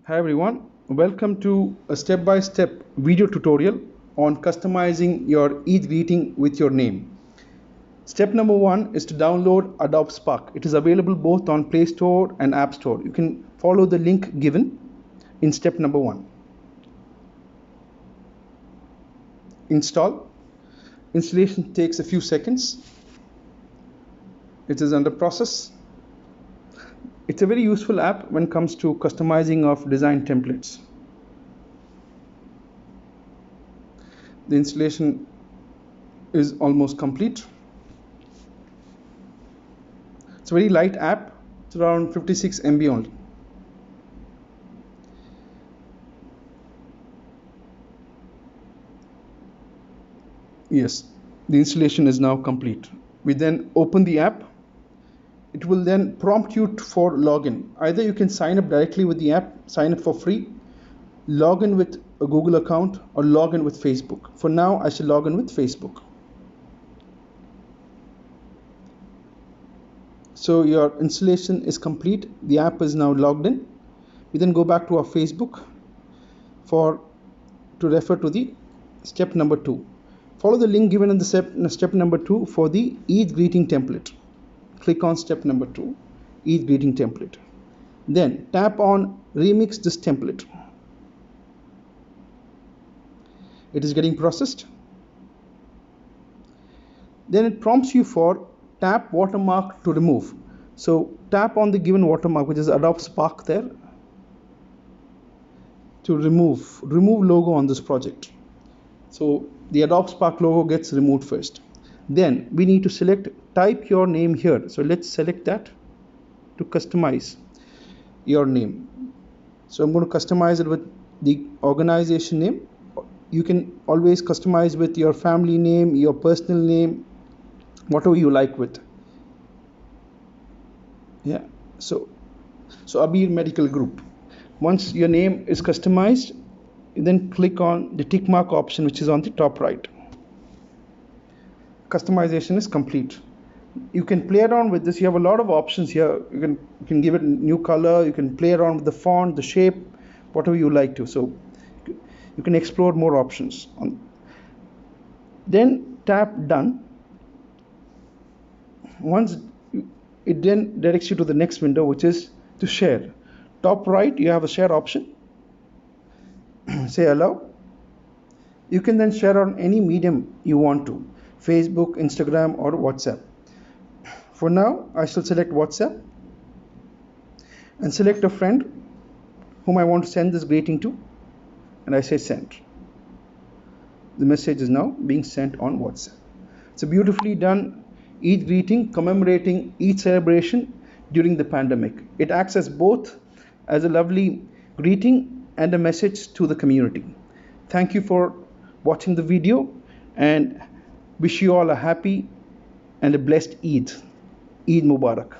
Hi everyone, welcome to a step-by-step video tutorial on customizing your Eid greeting with your name. Step number one is to download Adobe Spark. It is available both on Play Store and App Store. You can follow the link given in step number one. Install. Installation takes a few seconds. It is under process. It's a very useful app when it comes to customizing of design templates. The installation is almost complete. It's a very light app. It's around 56 MB only. Yes, the installation is now complete. We then open the app. It will then prompt you for login. Either you can sign up directly with the app, sign up for free, log in with a Google account, or log in with Facebook. For now, I shall log in with Facebook. So your installation is complete. The app is now logged in. We then go back to our Facebook to refer to the step number 2. Follow the link given in the step number 2 for the Eid Greeting template. Click on step number 2, Eid Greeting template. Then tap on remix this template. It is getting processed. Then it prompts you for tap watermark to remove. So tap on the given watermark, which is Adobe Spark there, to remove logo on this project. So the Adobe Spark logo gets removed first. Then we need to select type your name here. So let's select that to customize your name. So I'm going to customize it with the organization name. You can always customize with your family name, your personal name, whatever you like with. Yeah. So Abeer Medical Group. Once your name is customized, you then click on the tick mark option, which is on the top right. Customization is complete. You can play around with this. You have a lot of options here. You can give it a new color. You can play around with the font, the shape, whatever you like to. So you can explore more options. Then tap done. Once it then directs you to the next window, which is to share. Top right, you have a share option. Say allow. You can then share on any medium you want to. Facebook, Instagram, or WhatsApp. For now, I shall select WhatsApp and select a friend whom I want to send this greeting to, and I say send. The message is now being sent on WhatsApp. It's a beautifully done Eid greeting commemorating Eid celebration during the pandemic. It acts as both as a lovely greeting and a message to the community. Thank you for watching the video, and wish you all a happy and a blessed Eid. Eid Mubarak.